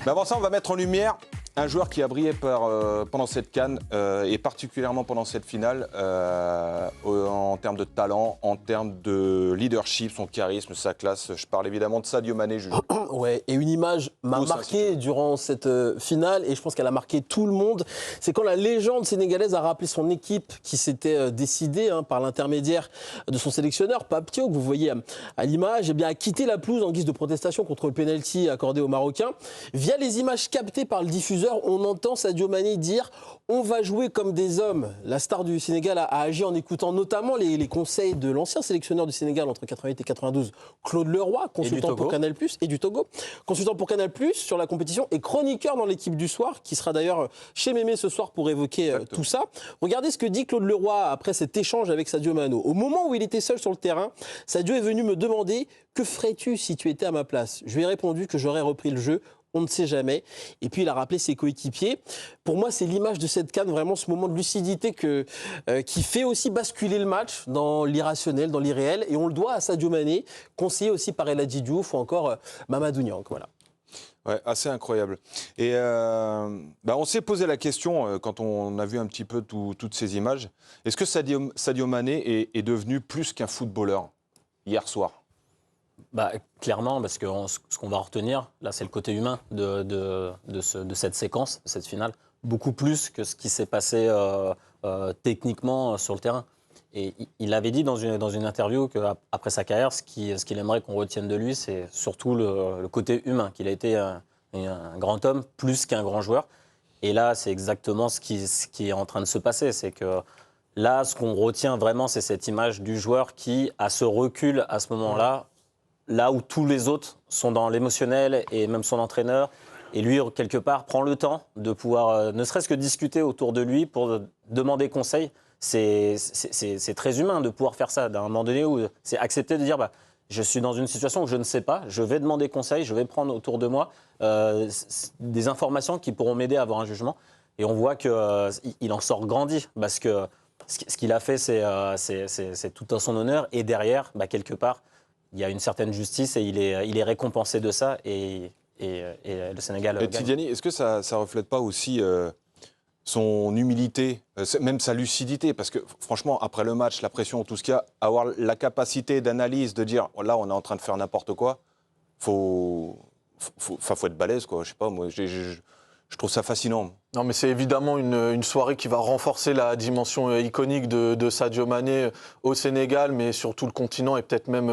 Mais avant ça, on va mettre en lumière un joueur qui a brillé pendant cette CAN et particulièrement pendant cette finale en termes de talent, en termes de leadership, son charisme, sa classe. Je parle évidemment de Sadio Mané, Julien. Ouais, et une image m'a marqué durant cette finale, et je pense qu'elle a marqué tout le monde. C'est quand la légende sénégalaise a rappelé son équipe qui s'était décidée par l'intermédiaire de son sélectionneur, Pape Thiaw, que vous voyez à l'image, a quitté la pelouse en guise de protestation contre le pénalty accordé aux Marocains. Via les images captées par le diffuseur, on entend Sadio Mané dire « On va jouer comme des hommes ». La star du Sénégal a agi en écoutant notamment les conseils de l'ancien sélectionneur du Sénégal entre 88 et 92, Claude Leroy, consultant pour Canal+, et du Togo, consultant pour Canal+, sur la compétition et chroniqueur dans l'équipe du soir, qui sera d'ailleurs chez Mémé ce soir pour évoquer tout ça. Regardez ce que dit Claude Leroy après cet échange avec Sadio Mané. Au moment où il était seul sur le terrain, Sadio est venu me demander « Que ferais-tu si tu étais à ma place ?» Je lui ai répondu que j'aurais repris le jeu. On ne sait jamais. Et puis, il a rappelé ses coéquipiers. Pour moi, c'est l'image de cette CAN, vraiment ce moment de lucidité qui fait aussi basculer le match dans l'irrationnel, dans l'irréel. Et on le doit à Sadio Mané, conseillé aussi par El Hadji Diouf ou encore Mamadou Niang. Voilà. Ouais, assez incroyable. Et on s'est posé la question, quand on a vu un petit peu toutes ces images, est-ce que Sadio Mané est devenu plus qu'un footballeur hier soir ? Clairement, parce que ce qu'on va retenir, là, c'est le côté humain de cette séquence, de cette finale, beaucoup plus que ce qui s'est passé techniquement sur le terrain. Et il avait dit dans une interview qu'après sa carrière, ce qu'il aimerait qu'on retienne de lui, c'est surtout le côté humain, qu'il a été un grand homme plus qu'un grand joueur. Et là, c'est exactement ce qui est en train de se passer. C'est que là, ce qu'on retient vraiment, c'est cette image du joueur qui a ce recul à ce moment-là, là où tous les autres sont dans l'émotionnel et même son entraîneur. Et lui, quelque part, prend le temps de pouvoir, ne serait-ce que discuter autour de lui pour demander conseil. C'est très humain de pouvoir faire ça, d'un moment donné où c'est accepter de dire je suis dans une situation où je ne sais pas, je vais demander conseil, je vais prendre autour de moi des informations qui pourront m'aider à avoir un jugement. Et on voit qu'il en sort grandi, parce que ce qu'il a fait, c'est tout en son honneur. Et derrière, quelque part, il y a une certaine justice et il est récompensé de ça. Et le Sénégal. Et Tidiane, est-ce que ça ne reflète pas aussi son humilité, même sa lucidité? Parce que franchement, après le match, la pression, tout ce qu'il y a, avoir la capacité d'analyse, de dire là, on est en train de faire n'importe quoi, faut être balèze, quoi. Je sais pas, moi, je trouve ça fascinant. Non, mais c'est évidemment une soirée qui va renforcer la dimension iconique de Sadio Mané au Sénégal, mais sur tout le continent et peut-être même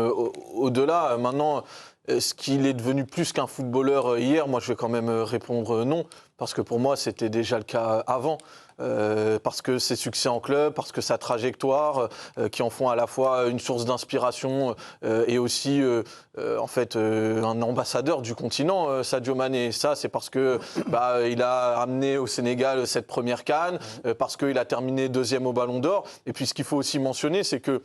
au-delà. Maintenant, est-ce qu'il est devenu plus qu'un footballeur hier? Moi, je vais quand même répondre non, parce que pour moi, c'était déjà le cas avant. Parce que ses succès en club, parce que sa trajectoire, qui en font à la fois une source d'inspiration et aussi un ambassadeur du continent, Sadio Mané. Ça, c'est parce que il a amené au Sénégal cette première CAN, parce qu'il a terminé deuxième au Ballon d'Or. Et puis ce qu'il faut aussi mentionner, c'est que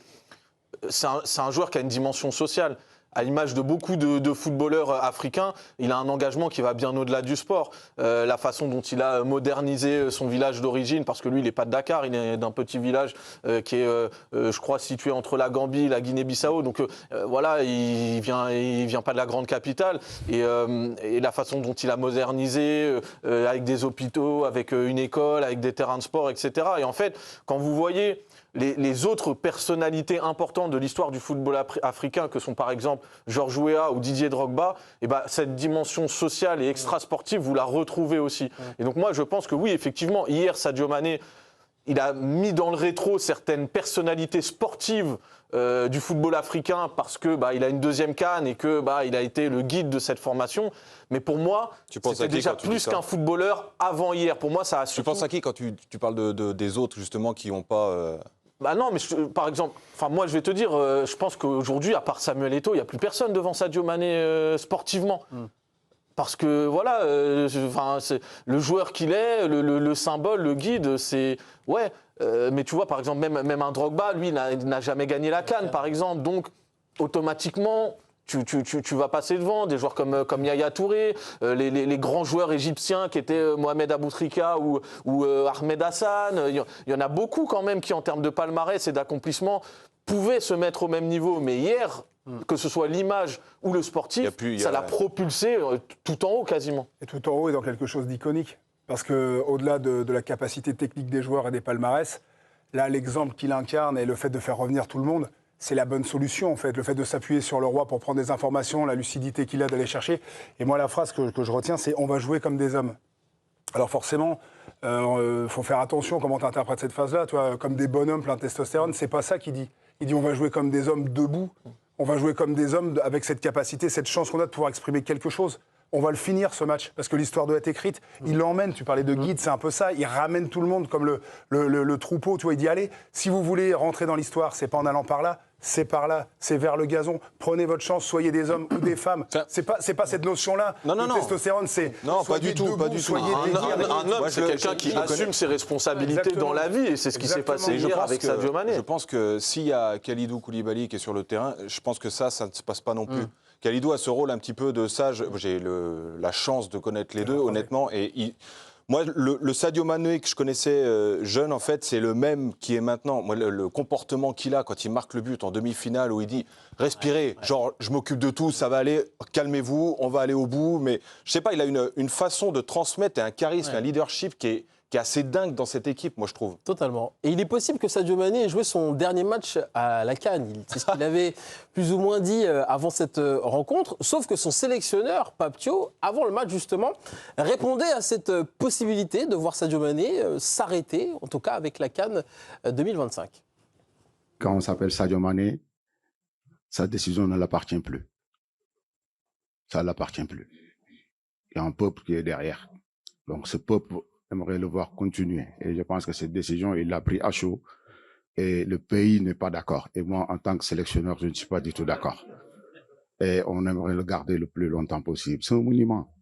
c'est un joueur qui a une dimension sociale. À l'image de beaucoup de footballeurs africains, il a un engagement qui va bien au-delà du sport. La façon dont il a modernisé son village d'origine, parce que lui, il n'est pas de Dakar, il est d'un petit village qui est, je crois, situé entre la Gambie et la Guinée-Bissau. Donc voilà, il vient pas de la grande capitale. Et la façon dont il a modernisé, avec des hôpitaux, avec une école, avec des terrains de sport, etc. Et en fait, quand vous voyez les autres personnalités importantes de l'histoire du football africain, que sont par exemple Georges Weah ou Didier Drogba, cette dimension sociale et extrasportive, vous la retrouvez aussi. Et donc moi, je pense que oui, effectivement, hier, Sadio Mané, il a mis dans le rétro certaines personnalités sportives du football africain parce que il a une deuxième CAN et que il a été le guide de cette formation. Mais pour moi, c'était déjà plus qu'un footballeur avant hier. Pour moi, ça a Tu penses à qui quand tu parles des autres justement qui n'ont pas non, mais par exemple, moi je vais te dire, je pense qu'aujourd'hui, à part Samuel Eto'o, il n'y a plus personne devant Sadio Mané sportivement. Parce que voilà, c'est le joueur qu'il est, le symbole, le guide, c'est ouais. Mais tu vois, par exemple, même un Drogba, lui, n'a jamais gagné la CAN, par exemple. Donc, automatiquement, tu vas passer devant des joueurs comme Yaya Touré, les grands joueurs égyptiens qui étaient Mohamed Aboutrika ou Ahmed Hassan. Il y en a beaucoup quand même qui, en termes de palmarès et d'accomplissement, pouvaient se mettre au même niveau. Mais hier, que ce soit l'image ou le sportif, ça l'a propulsé tout en haut quasiment. Et tout en haut est dans quelque chose d'iconique. Parce qu'au-delà de la capacité technique des joueurs et des palmarès, là, l'exemple qu'il incarne et le fait de faire revenir tout le monde, c'est la bonne solution, en fait. Le fait de s'appuyer sur le roi pour prendre des informations, la lucidité qu'il a d'aller chercher. Et moi, la phrase que je retiens, c'est « on va jouer comme des hommes ». Alors forcément, faut faire attention comment tu interprètes cette phrase-là. Toi, comme des bonhommes plein de testostérone, c'est pas ça qu'il dit. Il dit « on va jouer comme des hommes debout ». On va jouer comme des hommes avec cette capacité, cette chance qu'on a de pouvoir exprimer quelque chose. On va le finir, ce match, parce que l'histoire doit être écrite. Il l'emmène, tu parlais de guide, c'est un peu ça. Il ramène tout le monde comme le troupeau. Tu vois, il dit, allez, si vous voulez rentrer dans l'histoire, c'est pas en allant par là, c'est vers le gazon. Prenez votre chance, soyez des hommes ou des femmes. C'est pas cette notion-là. Non. Le testostérone, c'est non, pas du tout, pas du tout. Un homme, c'est quelqu'un qui assume ses responsabilités dans la vie, et c'est ce qui s'est passé hier avec Sadio Mané. Je pense que s'il y a Kalidou Koulibaly qui est sur le terrain, je pense que ça ne se passe pas non plus. Kalidou a ce rôle un petit peu de sage. J'ai la chance de connaître les deux, honnêtement. Et moi, le Sadio Mané que je connaissais jeune, en fait, c'est le même qui est maintenant. Moi, le comportement qu'il a quand il marque le but en demi-finale, où il dit « Respirez, genre, je m'occupe de tout, ça va aller, calmez-vous, on va aller au bout. » Mais je sais pas, il a une façon de transmettre et un charisme, un leadership qui est assez dingue dans cette équipe, moi, je trouve. Totalement. Et il est possible que Sadio Mané ait joué son dernier match à la CAN. C'est ce qu'il avait plus ou moins dit avant cette rencontre. Sauf que son sélectionneur, Pape Thiaw, avant le match, justement, répondait à cette possibilité de voir Sadio Mané s'arrêter, en tout cas avec la CAN 2025. Quand on s'appelle Sadio Mané, sa décision ne l'appartient plus. Ça ne l'appartient plus. Il y a un peuple qui est derrière. Donc ce peuple aimerait le voir continuer. Et je pense que cette décision, il l'a pris à chaud. Et le pays n'est pas d'accord. Et moi, en tant que sélectionneur, je ne suis pas du tout d'accord. Et on aimerait le garder le plus longtemps possible. C'est un monument.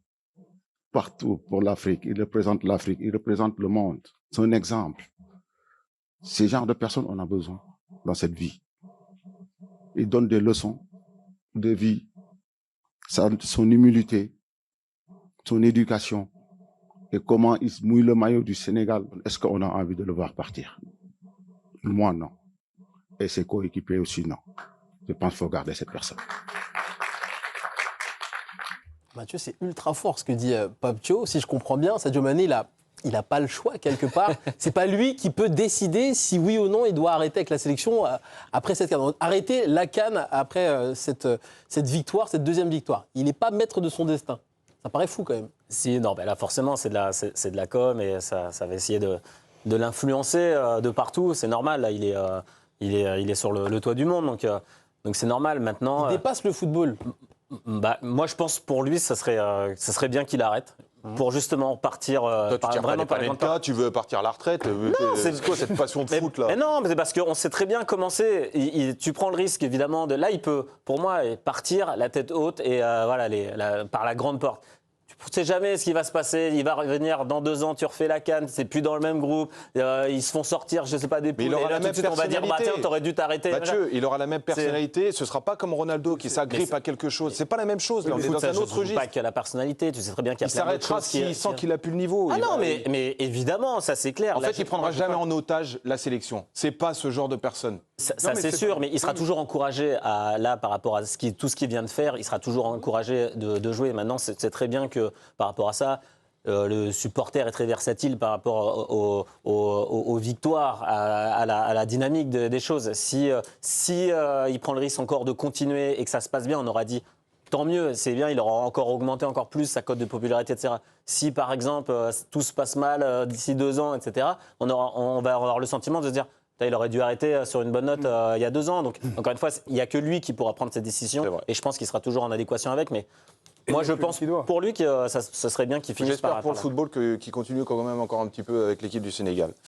Partout pour l'Afrique. Il représente l'Afrique. Il représente le monde. C'est un exemple. Ces genres de personnes, on a besoin dans cette vie. Il donne des leçons de vie. Son humilité, son éducation. Et comment il mouille le maillot du Sénégal, est-ce qu'on a envie de le voir partir? Moi, non. Et ses coéquipiers aussi, non. Je pense qu'il faut garder cette personne. Mathieu, c'est ultra fort ce que dit Pape Thiaw. Si je comprends bien, Sadio Mané, il n'a pas le choix quelque part. C'est pas lui qui peut décider si oui ou non il doit arrêter avec la sélection après cette CAN. Arrêter la CAN après cette victoire, cette deuxième victoire. Il n'est pas maître de son destin. Ça paraît fou quand même. Si, non, ben là forcément c'est de la com et ça va essayer de l'influencer de partout. C'est normal, là il est sur le toit du monde, donc c'est normal maintenant. Il dépasse le football. Bah, moi je pense pour lui ça serait bien qu'il arrête. Pour justement partir Toi, tu tiens vraiment pas les panenkas, tu veux partir à la retraite. C'est quoi cette passion de foot là? Mais non, c'est parce qu'on sait très bien comment c'est. Tu prends le risque évidemment de là il peut pour moi partir la tête haute et par la grande porte. Tu ne sais jamais ce qui va se passer. Il va revenir dans 2 ans, tu refais la CAN, c'est plus dans le même groupe. Ils se font sortir, je ne sais pas, des poules. Il aura et là, la même tout de suite, on va dire, bah, tiens, t'aurais dû t'arrêter. Mathieu, il aura la même personnalité. Ce ne sera pas comme Ronaldo qui s'agrippe à quelque chose. C'est pas la même chose. Là, on est dans un autre registre. Pas que la personnalité. Tu sais très bien qu'il y a plein d'autres choses. Il s'arrêtera s'il sent qu'il n'a plus le niveau. Ah non, mais évidemment, ça c'est clair. En fait, il ne prendra jamais en otage la sélection. C'est pas ce genre de personne. Ça c'est sûr, mais il sera toujours encouragé là par rapport à tout ce qu'il vient de faire. Il sera toujours encouragé de jouer. Maintenant, c'est très bien que par rapport à ça. Le supporter est très versatile par rapport aux victoires, à la dynamique des choses. Si il prend le risque encore de continuer et que ça se passe bien, on aura dit tant mieux, c'est bien, il aura encore augmenté encore plus sa cote de popularité, etc. Si par exemple tout se passe mal d'ici 2 ans, etc., on va avoir le sentiment de se dire il aurait dû arrêter sur une bonne note il y a 2 ans. Donc encore une fois, il n'y a que lui qui pourra prendre cette décision et je pense qu'il sera toujours en adéquation avec. Mais moi, je pense pour lui que ce serait bien qu'il finisse par... J'espère pour le football qu'il continue quand même encore un petit peu avec l'équipe du Sénégal.